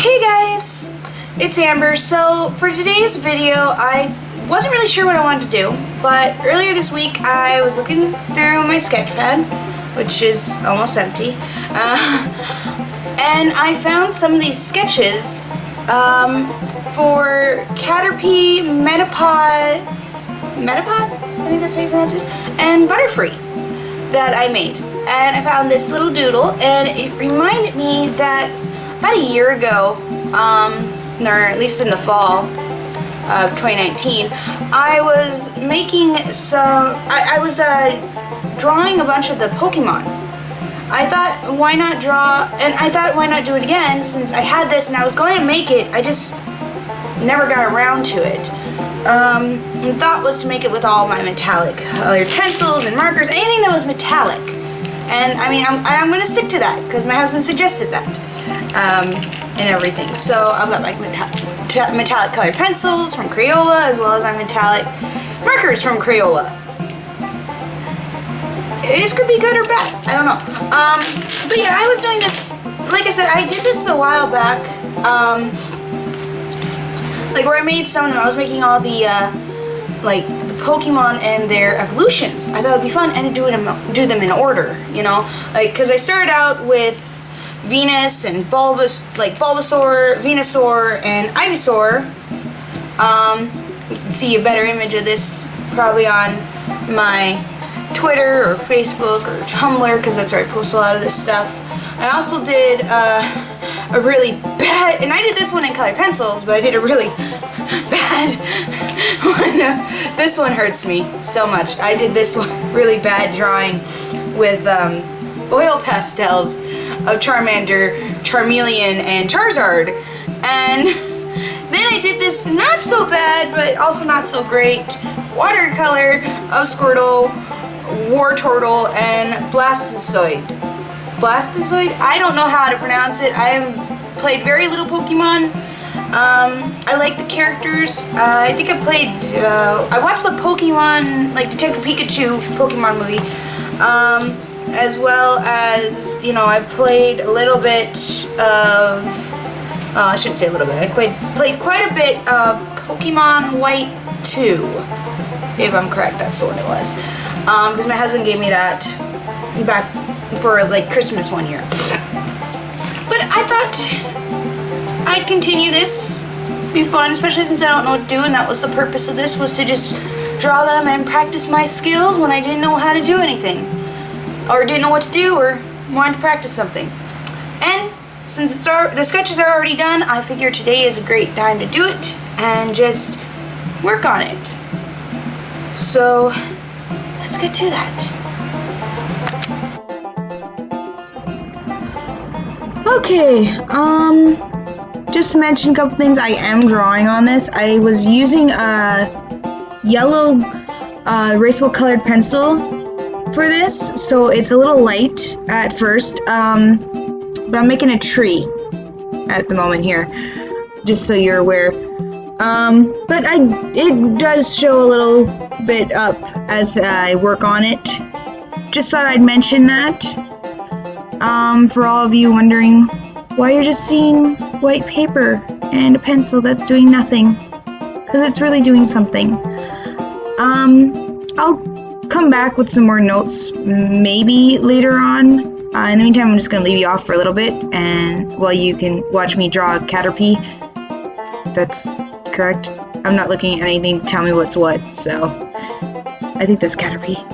Hey guys, it's Amber. So for today's video, I wasn't really sure what I wanted to do, but earlier this week I was looking through my sketchpad, which is almost empty, and I found some of these sketches for Caterpie, Metapod, I think that's how you pronounce it, and Butterfree that I made. And I found this little doodle, and it reminded me that about a year ago, or at least in the fall of 2019, I was making some, I was drawing a bunch of the Pokemon. I thought, why not draw, and I thought, why not do it again, since I had this and I was going to make it, I just never got around to it. The thought was to make it with all my metallic colored pencils and markers, anything that was metallic. And I mean, I'm going to stick to that, because my husband suggested that. And everything. So I've got my metallic colored pencils from Crayola, as well as my metallic markers from Crayola. This could be good or bad, I don't know. But yeah, I was doing this, like I said, I did this a while back, like where I made some of them. I was making all the, like, the Pokemon and their evolutions. I thought it would be fun, and do them in order, you know? Like, because I started out with Venus and Bulbasaur, Venusaur, and Ivysaur. You can see a better image of this probably on my Twitter or Facebook or Tumblr, because that's where I post a lot of this stuff. I also did a really bad, and I did this one in colored pencils, but I did a really bad one. This one hurts me so much. I did this one really bad drawing with oil pastels of Charmander, Charmeleon, and Charizard. And then I did this not so bad, but also not so great watercolor of Squirtle, Wartortle, and Blastoise? I don't know how to pronounce it. I played very little Pokemon. I like the characters. I think I watched the Pokemon, like Detective Pikachu Pokemon movie. As well as, you know, I played a little bit of, I shouldn't say a little bit, I played quite a bit of Pokemon White 2, if I'm correct, that's the one it was, because my husband gave me that back for, like, Christmas one year. But I thought I'd continue this, be fun, especially since I don't know what to do, and that was the purpose of this, was to just draw them and practice my skills when I didn't know how to do anything, or didn't know what to do, or wanted to practice something. And since the sketches are already done, I figure today is a great time to do it and just work on it. So let's get to that. Okay, just to mention a couple things. I am drawing on this. I was using a yellow erasable colored pencil for this, so it's a little light at first, but I'm making a tree at the moment here, just so you're aware. But it does show a little bit up as I work on it. Just thought I'd mention that, for all of you wondering why you're just seeing white paper and a pencil that's doing nothing, because it's really doing something. I'll come back with some more notes maybe later on. In the meantime, I'm just going to leave you off for a little bit, and while you can watch me draw a Caterpie. That's correct. I'm not looking at anything to tell me what's what, so I think that's Caterpie.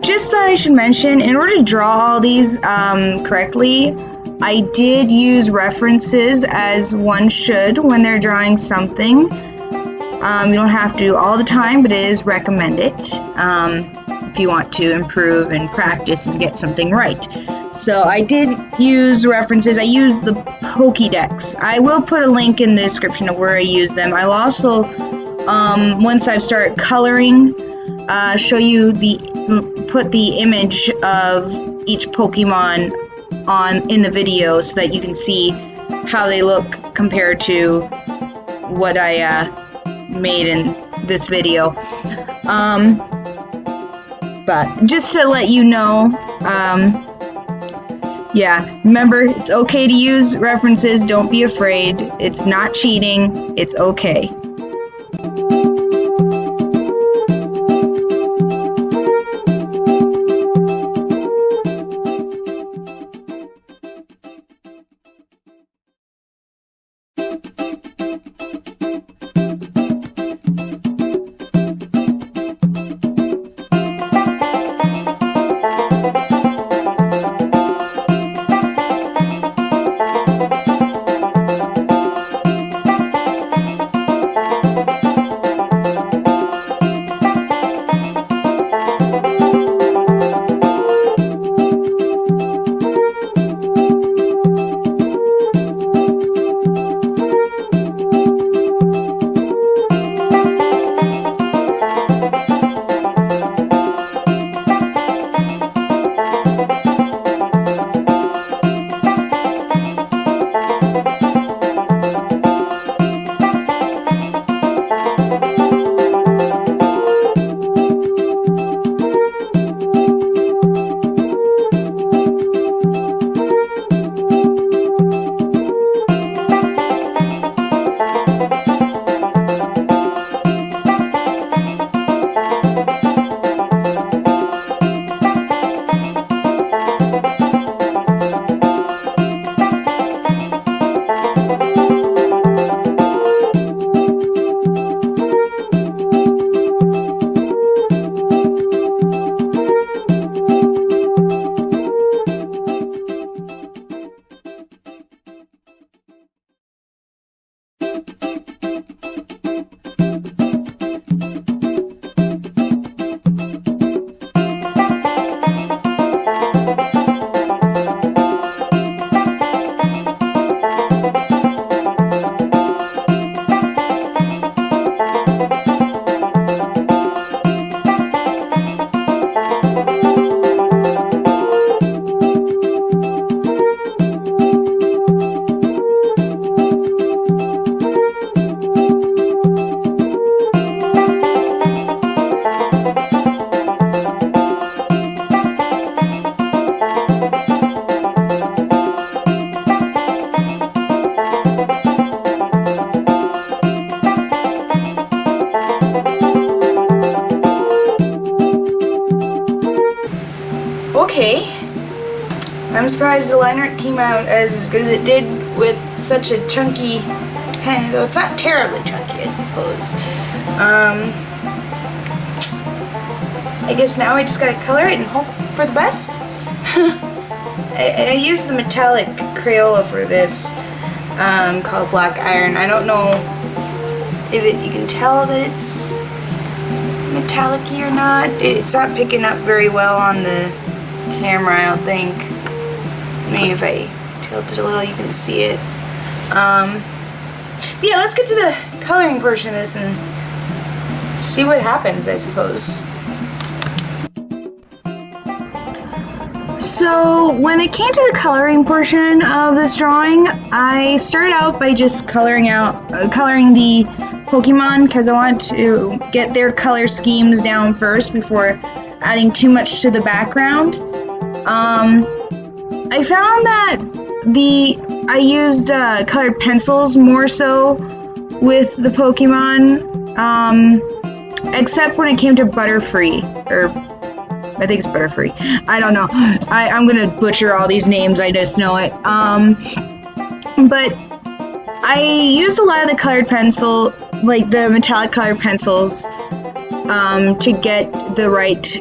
just thought I should mention, in order to draw all these correctly, I did use references as one should when they're drawing something. You don't have to all the time, but it is recommended if you want to improve and practice and get something right. So I did use references. I used the Pokedex. I will put a link in the description of where I use them. I'll also, once I've started coloring, show you put the image of each Pokemon in the video so that you can see how they look compared to what I made in this video. But just to let you know, yeah, remember, it's okay to use references. Don't be afraid. It's not cheating. It's okay. Okay, I'm surprised the line art came out as good as it did with such a chunky pen, though it's not terribly chunky, I suppose. I guess now I just gotta color it and hope for the best. I used the metallic Crayola for this, called Black Iron. I don't know if you can tell that it's metallic-y or not. It's not picking up very well on the camera, I don't think. Maybe if I tilt it a little you can see it. But yeah, let's get to the coloring portion of this and see what happens, I suppose. So when it came to the coloring portion of this drawing, I started out by just coloring the Pokemon because I want to get their color schemes down first before adding too much to the background. I found that I used colored pencils more so with the Pokemon, except when it came to Butterfree, or I think it's Butterfree. I don't know. I'm gonna butcher all these names, I just know it. But I used a lot of the colored pencil, like the metallic colored pencils, to get the right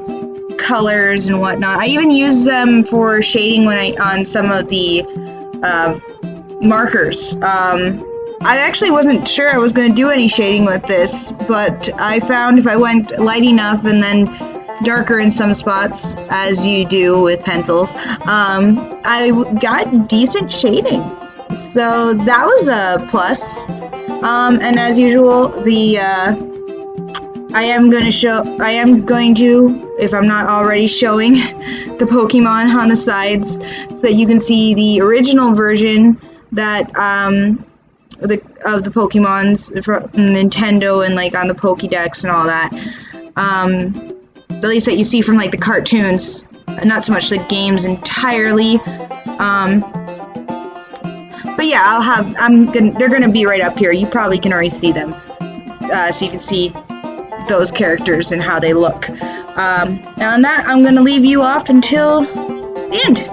colors and whatnot. I even use them for shading when on some of the markers. I actually wasn't sure I was going to do any shading with this, but I found if I went light enough and then darker in some spots, as you do with pencils, I got decent shading. So that was a plus. And as usual, I am going to, if I'm not already showing, the Pokemon on the sides, so you can see the original version that of the Pokemons from Nintendo and like on the Pokedex and all that. At least that you see from like the cartoons, not so much the games entirely. But yeah, they're gonna be right up here. You probably can already see them, so you can see those characters and how they look. And on that, I'm gonna leave you off until the end.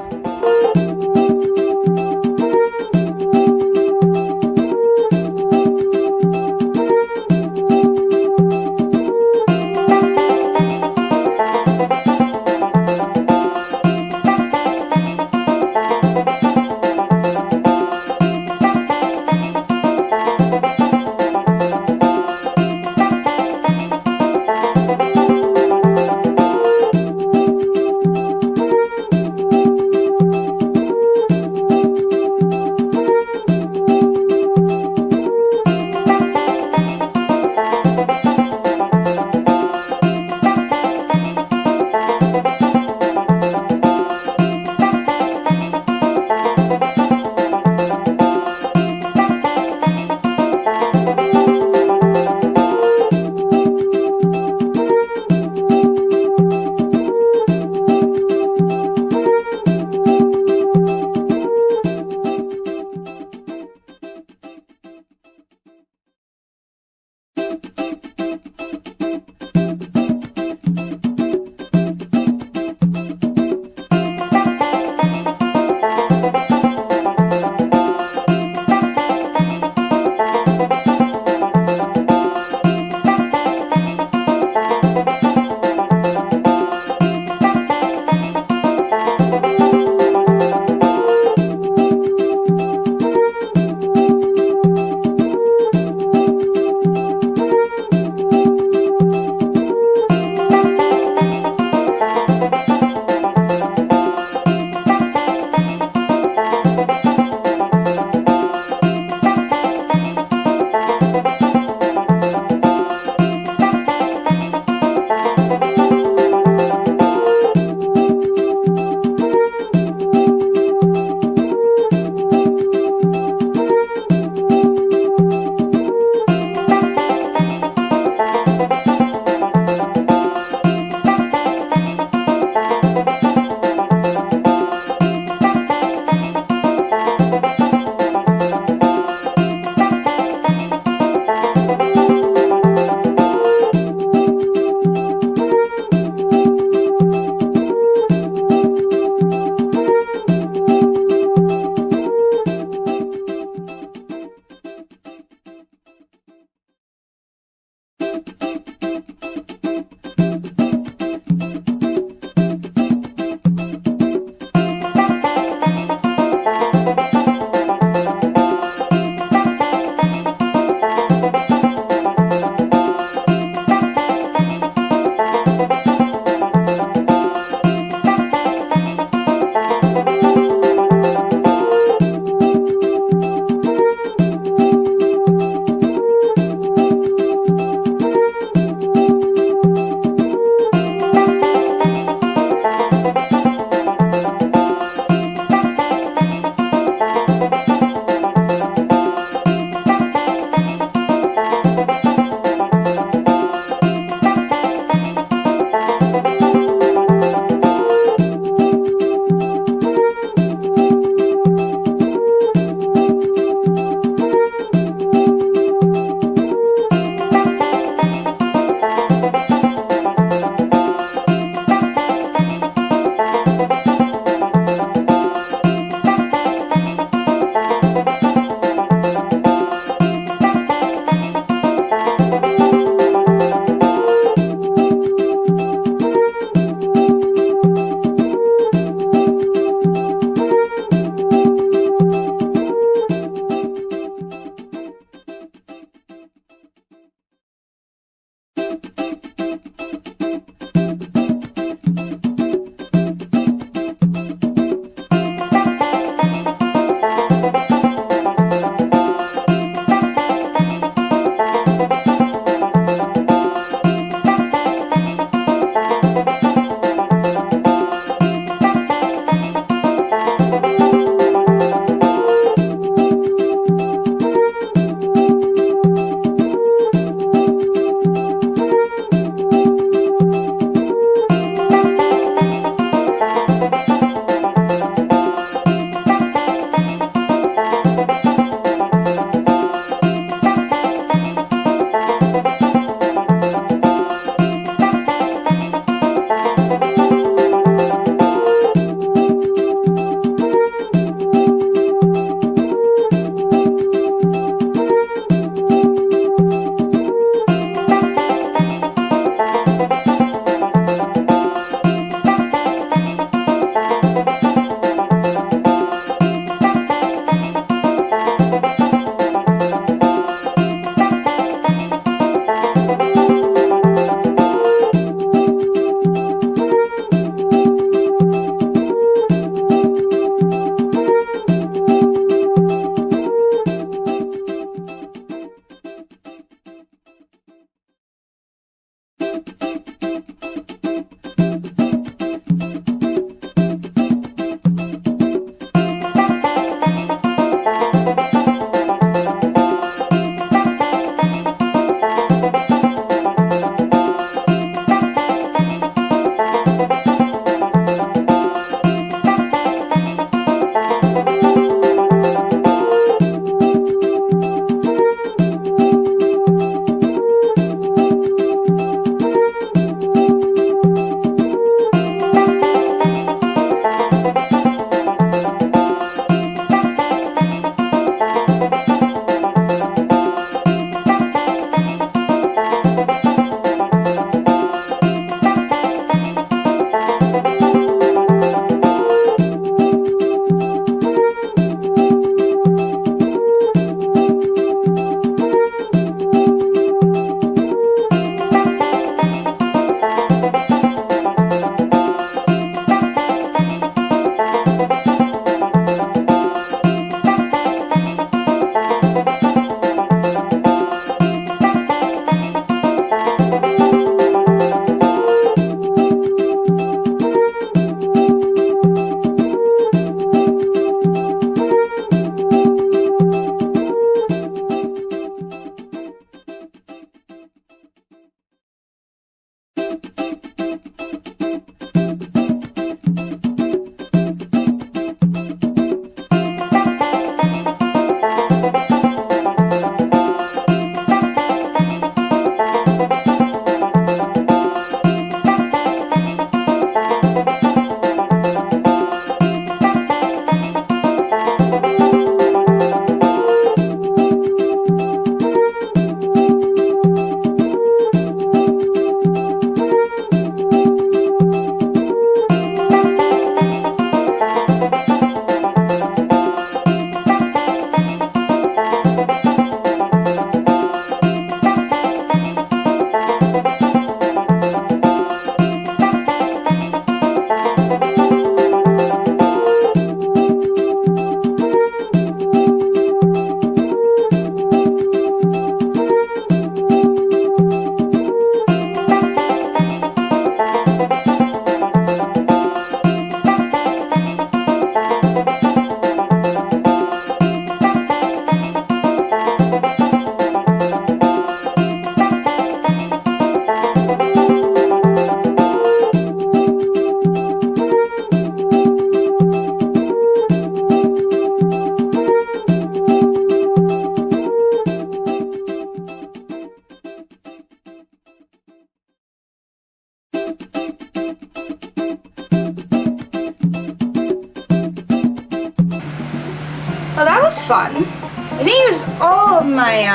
Well, that was fun. I didn't use all of my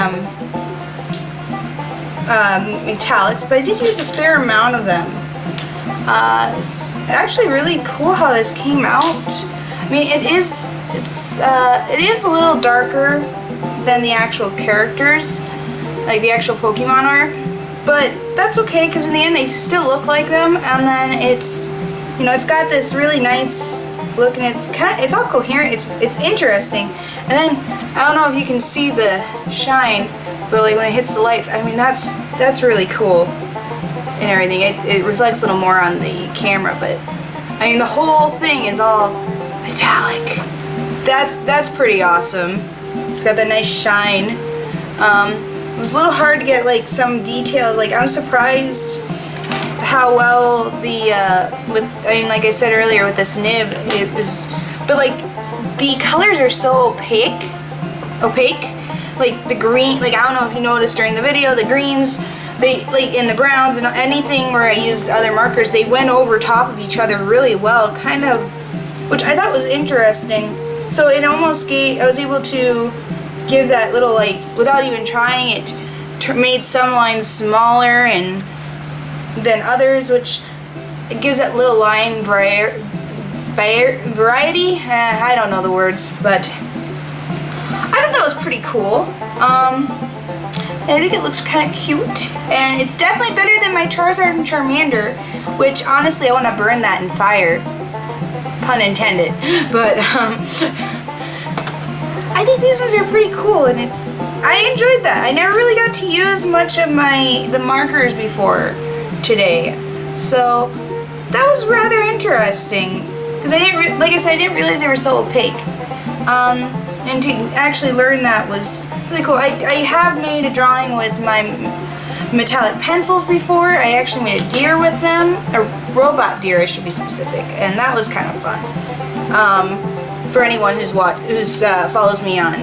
metallics, but I did use a fair amount of them. It was actually really cool how this came out. I mean, it is a little darker than the actual characters, like the actual Pokemon are, but that's okay because in the end they still look like them. And then it's, you know, it's got this really nice look, and it's all coherent. It's interesting. And then I don't know if you can see the shine, but like when it hits the lights, I mean that's really cool and everything. It reflects a little more on the camera, but I mean the whole thing is all metallic. That's pretty awesome. It's got that nice shine. It was a little hard to get like some details. Like I'm surprised how well the like I said earlier with this nib, it was, but like the colors are so opaque. Like the green, like I don't know if you noticed during the video, the greens, they like in the browns and anything where I used other markers, they went over top of each other really well, kind of, which I thought was interesting. So it almost I was able to give that little, like, without even trying it, made some lines smaller and than others, which it gives that little line variety. I don't know the words, but I thought that was pretty cool. I think it looks kind of cute, and it's definitely better than my Charizard and Charmander, which honestly I want to burn that in fire. Pun intended. But I think these ones are pretty cool, and I enjoyed that. I never really got to use much of the markers before today, so that was rather interesting because I didn't, like I said, I didn't realize they were so opaque. And to actually learn that was really cool. I have made a drawing with my metallic pencils before. I actually made a deer with them, a robot deer, I should be specific, and that was kind of fun. For anyone who follows me on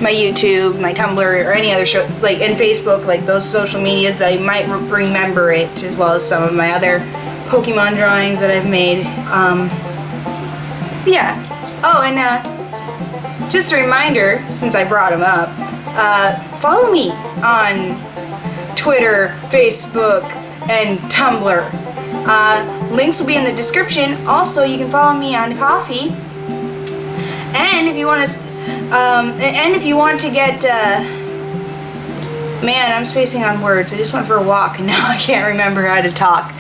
my YouTube, my Tumblr, or any other show, like and Facebook, like those social medias, I might remember it, as well as some of my other Pokemon drawings that I've made. Yeah. Oh, and just a reminder, since I brought them up, follow me on Twitter, Facebook, and Tumblr. Links will be in the description. Also, you can follow me on Coffee. And if you want to, get, man, I'm spacing on words. I just went for a walk and now I can't remember how to talk.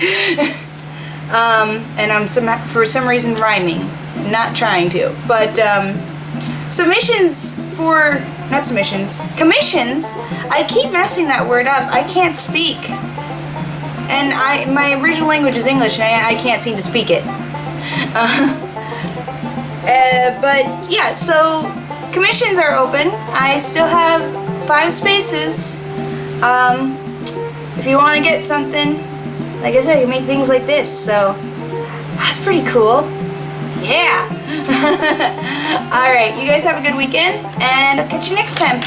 And I'm for some reason rhyming. Not trying to, but commissions. I keep messing that word up. I can't speak, and my original language is English, and I can't seem to speak it. But yeah, so commissions are open. I still have 5 spaces. If you want to get something, like I said, you make things like this, so that's pretty cool. Yeah. Alright, you guys have a good weekend, and I'll catch you next time.